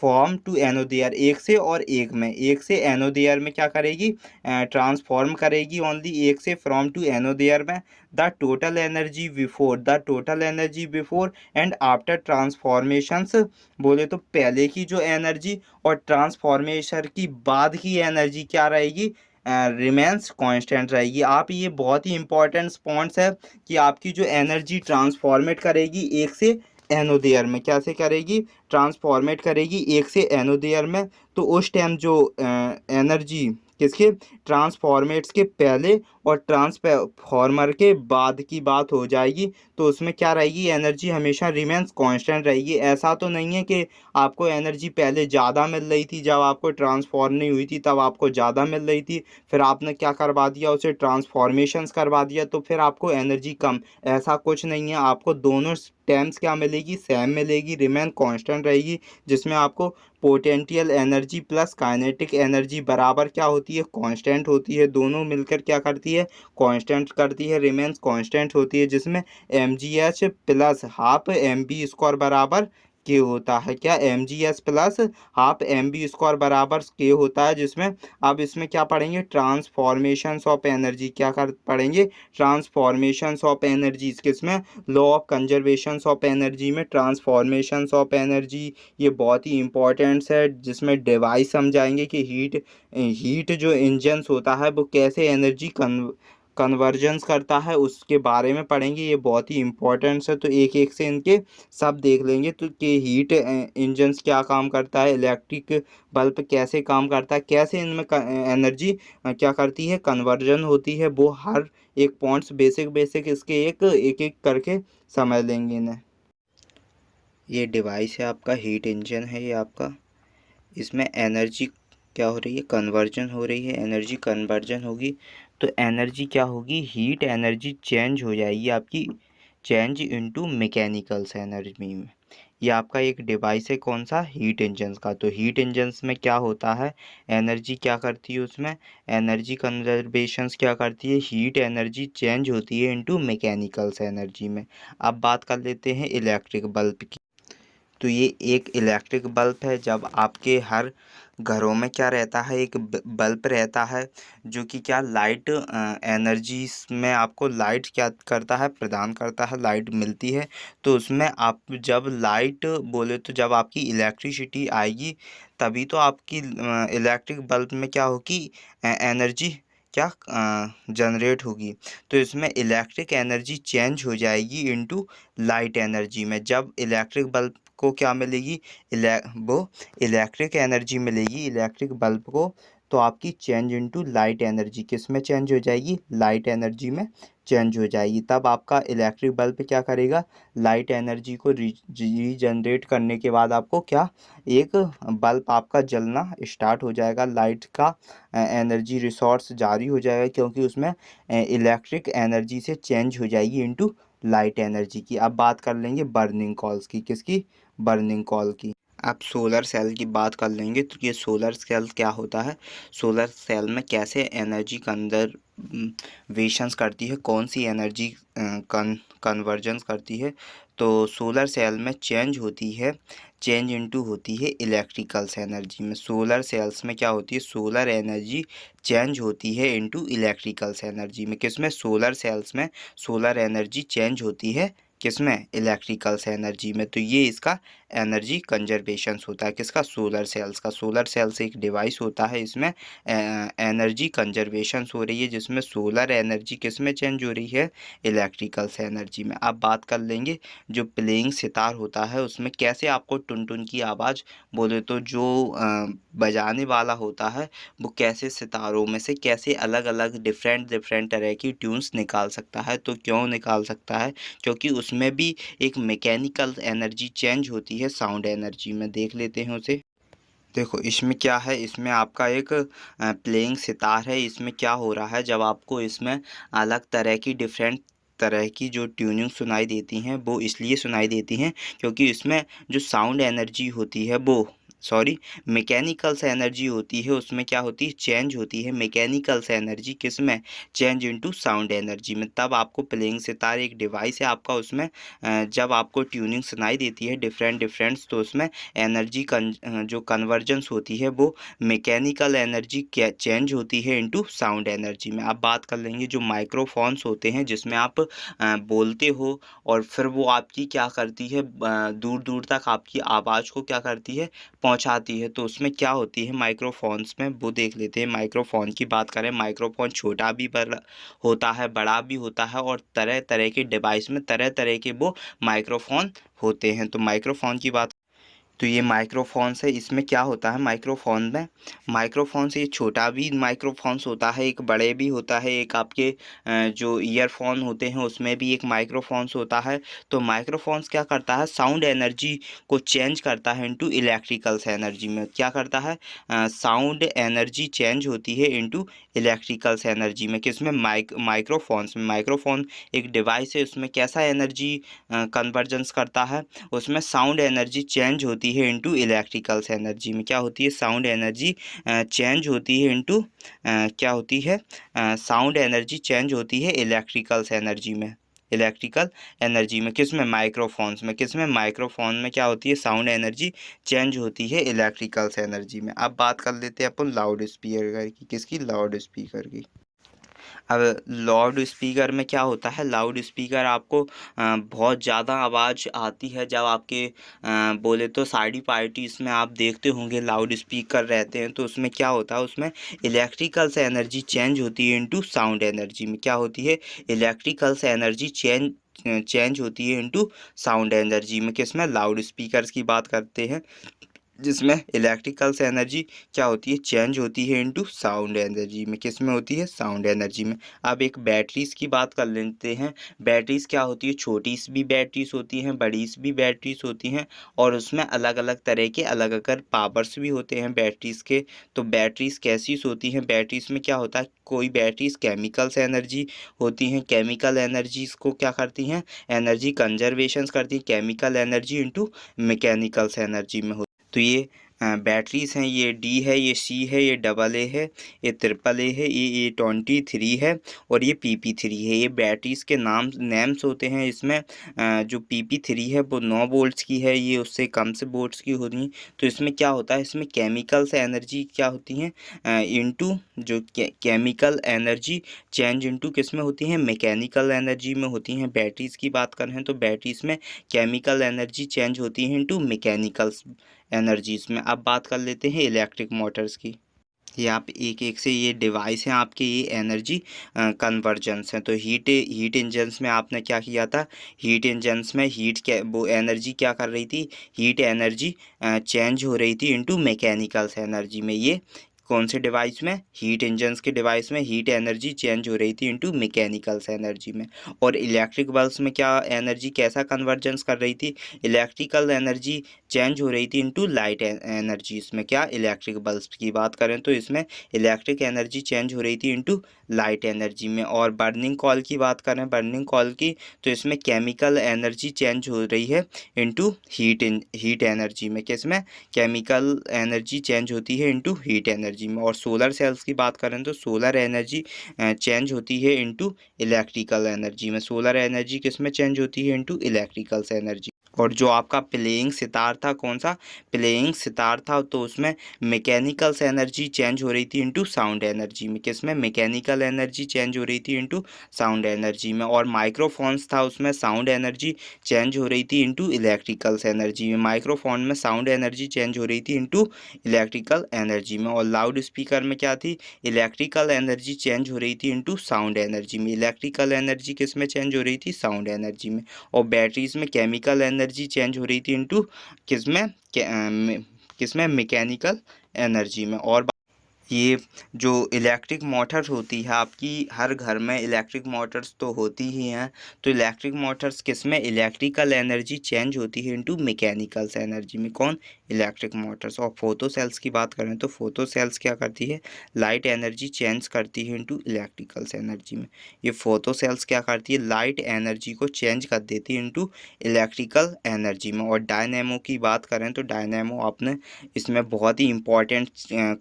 फॉर्म टू एनोदियर, एक से और एक में, एक से एनोदियर में क्या करेगी, ट्रांसफॉर्म करेगी ओनली एक से फ्रॉम टू एनोदियर में। The total energy before, the total energy before and after transformations, बोले तो पहले की जो एनर्जी और ट्रांसफॉर्मेशन की बाद की एनर्जी क्या रहेगी, रिमेंस कांस्टेंट रहेगी। आप ये बहुत ही इंपॉर्टेंट पॉइंट्स है कि आपकी जो एनर्जी ट्रांसफॉर्मेट करेगी एक से एनोदेयर में, कैसे करेगी, ट्रांसफॉर्मेट करेगी एक से एनोदेयर में। तो उस टाइम जो एनर्जी किसके, ट्रांसफॉर्मेट्स के पहले और ट्रांसफॉर्मर के बाद की बात हो जाएगी, तो उसमें क्या रहेगी, एनर्जी हमेशा रिमेंस कांस्टेंट रहेगी। ऐसा तो नहीं है कि आपको एनर्जी पहले ज़्यादा मिल रही थी, जब आपको ट्रांसफॉर्म नहीं हुई थी तब आपको ज़्यादा मिल रही थी, फिर आपने क्या करवा दिया, उसे ट्रांसफॉर्मेशंस करवा दिया तो फिर आपको एनर्जी कम। ऐसा कुछ नहीं है, आपको दोनों टाइम्स क्या मिलेगी, सेम मिलेगी, रिमेन कांस्टेंट रहेगी, जिसमें आपको potential energy plus kinetic energy बराबर क्या होती है, कांस्टेंट होती है। दोनों मिलकर क्या करती है, कांस्टेंट करती है, रिमेन्स कांस्टेंट होती है, जिसमें mgh प्लस हाफ mv² बराबर के होता है। क्या, mgh प्लस हाफ mv² बराबर के होता है, जिसमें अब इसमें क्या पढ़ेंगे, ट्रांसफॉर्मेशंस ऑफ एनर्जी, क्या कर पढ़ेंगे, ट्रांसफॉर्मेशंस ऑफ एनर्जी, किसमें, law of conservations of energy में ट्रांसफॉर्मेशंस ऑफ एनर्जी। ये बहुत ही इंपॉर्टेंट्स है, जिसमें डिवाइस समझाएंगे कि हीट जो इंजन्स होता है वो कैसे एनर्जी कन्वर्जेंस करता है, उसके बारे में पढ़ेंगे। ये बहुत ही इंपॉर्टेंट्स है, तो एक एक से इनके सब देख लेंगे। तो कि हीट इंजन्स क्या काम करता है, इलेक्ट्रिक बल्ब कैसे काम करता है, कैसे इनमें एनर्जी क्या करती है, कन्वर्जन होती है, वो हर एक पॉइंट्स बेसिक बेसिक इसके एक एक करके समझ लेंगे इन्हें। ये डिवाइस है आपका, हीट इंजन है ये आपका, इसमें एनर्जी क्या हो रही है, कन्वर्जन हो रही है, एनर्जी कन्वर्जन होगी तो एनर्जी क्या होगी, हीट एनर्जी चेंज हो जाएगी आपकी, चेंज इनटू मैकेनिकल्स एनर्जी में। ये आपका एक डिवाइस है, कौन सा, हीट इंजन्स का। तो हीट इंजन्स में क्या होता है, एनर्जी क्या करती है उसमें, एनर्जी कंजर्वेशंस क्या करती है, हीट एनर्जी चेंज होती है इनटू मैकेनिकल्स एनर्जी में। अब बात कर लेते हैं इलेक्ट्रिक बल्ब की। तो ये एक इलेक्ट्रिक बल्ब है। जब आपके हर घरों में क्या रहता है, एक बल्ब रहता है जो कि क्या, लाइट एनर्जी में आपको लाइट क्या करता है, प्रदान करता है, लाइट मिलती है। तो उसमें आप जब लाइट बोले तो जब आपकी इलेक्ट्रिसिटी आएगी तभी तो आपकी इलेक्ट्रिक बल्ब में क्या होगी, एनर्जी क्या जनरेट होगी। तो इसमें इलेक्ट्रिक एनर्जी चेंज हो जाएगी इनटू लाइट एनर्जी में। जब इलेक्ट्रिक बल्ब को क्या मिलेगी, वो इलेक्ट्रिक एनर्जी मिलेगी इलेक्ट्रिक बल्ब को, तो आपकी चेंज इनटू लाइट एनर्जी किस में चेंज हो जाएगी, लाइट एनर्जी में चेंज हो जाएगी। तब आपका इलेक्ट्रिक बल्ब क्या करेगा, लाइट एनर्जी को रीजनरेट करने के बाद आपको क्या, एक बल्ब आपका जलना स्टार्ट हो जाएगा, लाइट का एनर्जी रिसोर्स जारी हो जाएगा, क्योंकि उसमें इलेक्ट्रिक एनर्जी से चेंज हो जाएगी इनटू लाइट एनर्जी की। अब बात कर लेंगे बर्निंग कॉल्स की, किसकी, बर्निंग कॉल की। अब सोलर सेल की बात कर लेंगे। तो ये सोलर सेल क्या होता है, सोलर सेल में कैसे एनर्जी कंजर्वेशंस करती है, कौन सी एनर्जी कन्वर्जेंस करती है। तो सोलर सेल में चेंज होती है, चेंज इनटू होती है इलेक्ट्रिकल्स एनर्जी में। सोलर सेल्स में क्या होती है, सोलर एनर्जी चेंज होती है इनटू इलेक्ट्रिकल्स एनर्जी में। किसमें, सोलर सेल्स में सोलर एनर्जी चेंज होती है, किसमें, इलेक्ट्रिकल्स एनर्जी में। तो ये इसका एनर्जी कंजर्वेशंस होता है, किसका, सोलर सेल्स का। सोलर सेल्स एक डिवाइस होता है, इसमें एनर्जी कंजर्वेशंस हो रही है, जिसमें सोलर एनर्जी किस में चेंज हो रही है, इलेक्ट्रिकल्स एनर्जी में। अब बात कर लेंगे जो प्लेइंग सितार होता है उसमें कैसे आपको टुन टुन की आवाज़, बोले तो जो बजाने वाला होता है वो कैसे सितारों में से कैसे अलग अलग डिफरेंट डिफरेंट तरह की ट्यून्स निकाल सकता है। तो क्यों निकाल सकता है, क्योंकि उसमें भी एक मैकेनिकल एनर्जी चेंज होती है साउंड एनर्जी में। देख लेते हैं उसे। देखो इसमें क्या है, इसमें आपका एक प्लेइंग सितार है। इसमें क्या हो रहा है, जब आपको इसमें अलग तरह की डिफरेंट तरह की जो ट्यूनिंग सुनाई देती हैं वो इसलिए सुनाई देती हैं क्योंकि इसमें जो साउंड एनर्जी होती है वो, सॉरी, मैकेनिकल्स एनर्जी होती है, उसमें क्या होती है, चेंज होती है मैकेनिकल्स एनर्जी, किस में, चेंज इनटू साउंड एनर्जी में। तब आपको प्लेइंग सितार एक डिवाइस है आपका, उसमें जब आपको ट्यूनिंग सुनाई देती है डिफरेंट डिफरेंट्स, तो उसमें एनर्जी जो कन्वर्जेंस होती है वो मैकेनिकल एनर्जी चेंज होती है इनटू साउंड एनर्जी में। अब बात कर लेंगे जो माइक्रोफोन्स होते हैं जिसमें आप बोलते हो और फिर वो आपकी क्या करती है, दूर दूर तक आपकी आवाज़ को क्या करती है, पहुंचाती है। तो उसमें क्या होती है माइक्रोफोन्स में, वो देख लेते हैं। माइक्रोफोन की बात करें, माइक्रोफोन छोटा भी होता है, बड़ा भी होता है, और तरह तरह के डिवाइस में तरह तरह के वो माइक्रोफोन होते हैं। तो माइक्रोफोन की बात, तो ये माइक्रोफोन से इसमें क्या होता है, माइक्रोफोन से ये छोटा भी माइक्रोफोन्स होता है, एक बड़े भी होता है, एक आपके जो ईयरफोन होते हैं उसमें भी एक माइक्रोफोन्स होता है। तो माइक्रोफोन्स क्या करता है, साउंड एनर्जी को चेंज करता है इनटू इलेक्ट्रिकल्स एनर्जी में। क्या करता है, साउंड एनर्जी चेंज होती है इनटू इलेक्ट्रिकल्स एनर्जी में। किसमें, माइक्रोफोन्स में। माइक्रोफोन एक डिवाइस है, उसमें कैसा एनर्जी कन्वर्जेंस करता है, उसमें साउंड एनर्जी चेंज होती है इनटू इलेक्ट्रिकल्स एनर्जी में। क्या होती है, साउंड एनर्जी चेंज होती है इनटू क्या होती है, साउंड एनर्जी चेंज होती है इलेक्ट्रिकल्स एनर्जी में। इलेक्ट्रिकल एनर्जी में किसमें, माइक्रोफोन्स में। किसमें, माइक्रोफोन में क्या होती है, साउंड एनर्जी चेंज होती है इलेक्ट्रिकल्स एनर्जी में। अब बात कर लेते हैं अपन लाउड स्पीकर की। किसकी, लाउड स्पीकर की। अब लाउड स्पीकर में क्या होता है, लाउड स्पीकर आपको बहुत ज़्यादा आवाज़ आती है जब आपके बोले तो शादी पार्टीज़ में आप देखते होंगे लाउड स्पीकर रहते हैं। तो उसमें क्या होता है, उसमें इलेक्ट्रिकल से एनर्जी चेंज होती है इनटू साउंड एनर्जी में। क्या होती है, इलेक्ट्रिकल से एनर्जी चेंज होती है इनटू साउंड एनर्जी में। किसमें, लाउड स्पीकर्स की बात करते हैं, जिसमें इलेक्ट्रिकल से एनर्जी क्या होती है, चेंज होती है इनटू साउंड एनर्जी में। किस में होती है, साउंड एनर्जी में। अब एक बैटरीज की बात कर लेते हैं। बैटरीज क्या होती है, छोटी सी भी बैटरीज होती हैं, बड़ी सी भी बैटरीज होती हैं, और उसमें अलग अलग तरह के अलग अलग पावर्स भी होते हैं बैटरीज के। तो बैटरीज कैसी होती हैं, बैटरीज में क्या होता है, कोई बैटरीज केमिकल से एनर्जी होती हैं, केमिकल एनर्जीज को क्या करती हैं, एनर्जी कंजर्वेशन करती हैं, chemical energy into mechanical energy में। तो ये बैटरीज हैं, ये डी है, ये सी है, ये डबल ए है, ये ट्रिपल ए है, ये 23 है, और ये PP3 है। ये बैटरीज के नेम्स होते हैं। इसमें जो PP3 है वो 9 वोल्ट्स की है, ये उससे कम से वोल्ट्स की होती हैं। तो इसमें क्या होता है, इसमें केमिकल से एनर्जी क्या होती हैं इनटू जो केमिकल एनर्जी चेंज इनटू किस में होती हैं, मैकेनिकल एनर्जी में होती हैं। बैटरीज की बात करें तो बैटरीज में केमिकल एनर्जी चेंज होती है इनटू मैकेनिकल एनर्जीज में। अब बात कर लेते हैं इलेक्ट्रिक मोटर्स की। ये आप एक एक से ये डिवाइस हैं आपके, ये एनर्जी कन्वर्जेंस हैं। तो हीट इंजन्स में आपने क्या किया था, हीट इंजन्स में वो एनर्जी क्या कर रही थी, हीट एनर्जी चेंज हो रही थी इनटू मैकेनिकल्स एनर्जी में। ये कौन से डिवाइस में, हीट इंजन्स के डिवाइस में हीट एनर्जी चेंज हो रही थी इनटू मैकेनिकल्स एनर्जी में। और इलेक्ट्रिक बल्ब्स में क्या एनर्जी, कैसा कन्वर्जेंस कर रही थी, इलेक्ट्रिकल एनर्जी चेंज हो रही थी इनटू लाइट एनर्जी। इसमें क्या, इलेक्ट्रिक बल्ब्स की बात करें तो इसमें इलेक्ट्रिक एनर्जी चेंज हो रही थी इनटू लाइट एनर्जी में। और बर्निंग कॉइल की बात करें, बर्निंग कॉइल की, तो इसमें केमिकल एनर्जी चेंज हो रही है इनटू हीट एनर्जी में। किसमें, केमिकल एनर्जी चेंज होती है इनटू हीट एनर्जी में। और सोलर सेल्स की बात करें तो सोलर एनर्जी चेंज होती है इनटू इलेक्ट्रिकल एनर्जी में। सोलर एनर्जी किसमें चेंज होती है, इनटू इलेक्ट्रिकल एनर्जी। और जो आपका प्लेइंग सितार था, कौन सा, प्लेइंग सितार था, तो उसमें मैकेनिकल एनर्जी चेंज हो रही थी इनटू साउंड एनर्जी में। किसमें, मैकेनिकल एनर्जी चेंज हो रही थी इनटू साउंड एनर्जी में। और माइक्रोफोन्स था, उसमें साउंड एनर्जी चेंज हो रही थी इनटू इलेक्ट्रिकल एनर्जी में। माइक्रोफोन में साउंड एनर्जी चेंज हो रही थी इनटू इलेक्ट्रिकल एनर्जी में। और लाउड स्पीकर में क्या थी, इलेक्ट्रिकल एनर्जी चेंज हो रही थी इनटू साउंड एनर्जी में। इलेक्ट्रिकल एनर्जी किस में चेंज हो रही थी, साउंड एनर्जी में। और बैटरीज में केमिकल एनर्जी चेंज हो रही थी इनटू किसमें, किसमें, मैकेनिकल एनर्जी में। और ये जो इलेक्ट्रिक मोटर्स होती है आपकी, हर घर में इलेक्ट्रिक मोटर्स तो होती ही हैं। तो इलेक्ट्रिक मोटर्स किसमें, इलेक्ट्रिकल एनर्जी चेंज होती है इनटू मैकेनिकल एनर्जी में। कौन, इलेक्ट्रिक मोटर्स। और फोटो सेल्स की बात करें तो फोटो सेल्स क्या करती है, लाइट एनर्जी चेंज करती है इनटू इलेक्ट्रिकल एनर्जी में। ये फोटो सेल्स क्या करती है, लाइट एनर्जी को चेंज कर देती है इनटू इलेक्ट्रिकल एनर्जी में। और डायनेमो की बात करें तो डायनेमो आपने, इसमें बहुत ही इंपॉर्टेंट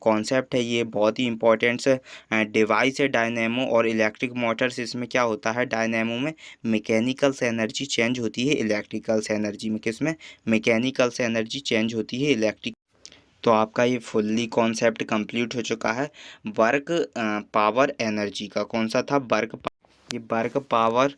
कॉन्सेप्ट है, ये बहुत ही इंपॉर्टेंट डिवाइस है डायनेमो। और इलेक्ट्रिक मोटर्स, इसमें क्या होता है, डायनेमो में मैकेनिकल एनर्जी चेंज होती है इलेक्ट्रिकल एनर्जी में। किसमें, मैकेनिकल एनर्जी चेंज होती है इलेक्ट्रिक। तो आपका ये फुल्ली कॉन्सेप्ट कंप्लीट हो चुका है वर्क पावर एनर्जी का। कौन सा था, वर्क, ये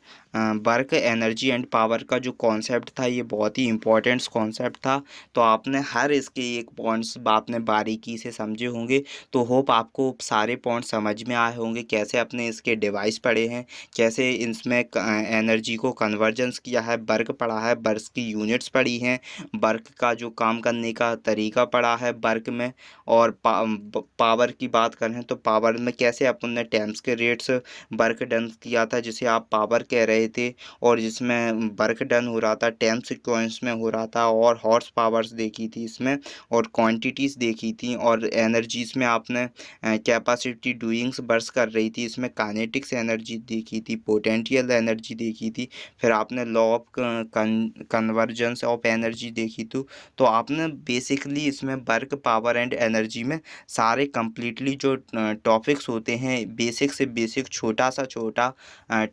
वर्क एनर्जी एंड पावर का जो कॉन्सेप्ट था ये बहुत ही इम्पोर्टेंट कॉन्सेप्ट था। तो आपने हर इसके एक पॉइंट्स आपने बारीकी से समझे होंगे। तो होप आपको सारे पॉइंट समझ में आए होंगे, कैसे अपने इसके डिवाइस पढ़े हैं, कैसे इसमें एनर्जी को कन्वर्जेंस किया है, वर्क पढ़ा है, वर्क की यूनिट्स पढ़ी हैं, वर्क का जो काम करने का तरीका पढ़ा है वर्क में। और पावर की बात करें तो पावर में कैसे अपन ने टाइम्स के रेट्स वर्क डन किया था जिसे आप पावर कह रहे थे, और जिसमें वर्क डन हो रहा था टाइम सिक्वेंस में हो रहा था, और हॉर्स पावर्स देखी थी इसमें, और क्वांटिटीज़ देखी थी, और एनर्जीज में आपने कैपेसिटी डूइंग्स बर्स कर रही थी, इसमें काइनेटिक्स एनर्जी देखी थी, पोटेंशियल एनर्जी देखी थी, फिर आपने law of convergence of energy देखी थी। तो आपने बेसिकली इसमें वर्क पावर एंड एनर्जी में सारे कंप्लीटली जो टॉपिक्स होते हैं बेसिक से बेसिक छोटा सा छोटा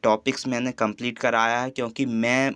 टॉपिक्स मैंने कंप्लीट कराया है, क्योंकि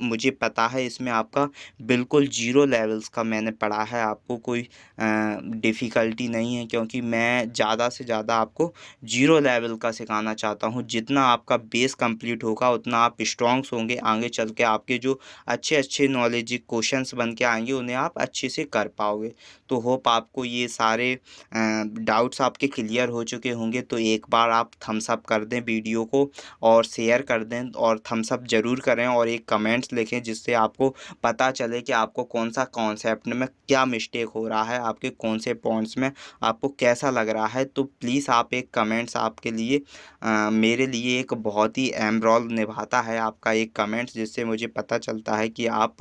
मुझे पता है इसमें आपका बिल्कुल जीरो लेवल्स का मैंने पढ़ा है, आपको कोई डिफ़िकल्टी नहीं है, क्योंकि मैं ज़्यादा से ज़्यादा आपको जीरो लेवल का सिखाना चाहता हूँ। जितना आपका बेस कंप्लीट होगा उतना आप स्ट्रॉन्ग्स होंगे, आगे चल के आपके जो अच्छे अच्छे नॉलेज क्वेश्चंस बन के आएंगे उन्हें आप अच्छे से कर पाओगे। तो होप आपको ये सारे डाउट्स आपके क्लियर हो चुके होंगे। तो एक बार आप थम्स अप कर दें वीडियो को और शेयर कर दें, और थम्स अप ज़रूर करें, और एक कमेंट्स लिखें जिससे आपको पता चले कि आपको कौन सा कॉन्सेप्ट में क्या मिस्टेक हो रहा है, आपके कौन से पॉइंट्स में आपको कैसा लग रहा है। तो प्लीज़ आप एक कमेंट्स आपके लिए मेरे लिए एक बहुत ही अहम रोल निभाता है आपका एक कमेंट्स, जिससे मुझे पता चलता है कि आप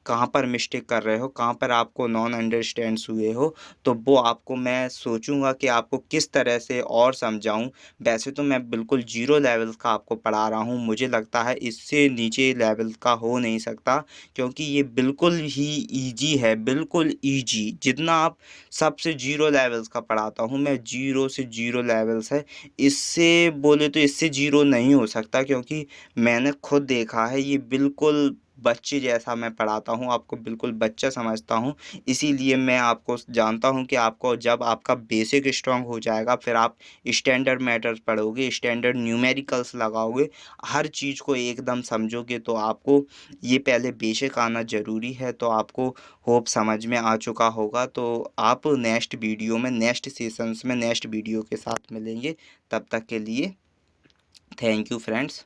कहाँ पर मिस्टेक कर रहे हो, कहाँ पर आपको नॉन अंडरस्टैंड्स हुए हो। तो वो आपको मैं सोचूंगा कि आपको किस तरह से और समझाऊं। वैसे तो मैं बिल्कुल जीरो लेवल का आपको पढ़ा रहा हूं, मुझे लगता है इससे नीचे लेवल का हो नहीं सकता, क्योंकि ये बिल्कुल ही ईजी है, बिल्कुल ईजी। जितना आप सबसे जीरो लेवल्स का पढ़ाता हूं मैं, जीरो से जीरो लेवल्स है, इससे बोले तो इससे जीरो नहीं हो सकता, क्योंकि मैंने खुद देखा है ये बिल्कुल बच्चे जैसा मैं पढ़ाता हूँ, आपको बिल्कुल बच्चा समझता हूँ। इसीलिए मैं आपको जानता हूँ कि आपको जब आपका बेसिक स्ट्रांग हो जाएगा फिर आप स्टैंडर्ड मैथड्स पढ़ोगे, स्टैंडर्ड न्यूमेरिकल्स लगाओगे, हर चीज़ को एकदम समझोगे। तो आपको ये पहले बेसिक आना ज़रूरी है। तो आपको होप समझ में आ चुका होगा। तो आप नेक्स्ट वीडियो में, नेक्स्ट सेशंस में नेक्स्ट वीडियो के साथ मिलेंगे। तब तक के लिए थैंक यू फ्रेंड्स।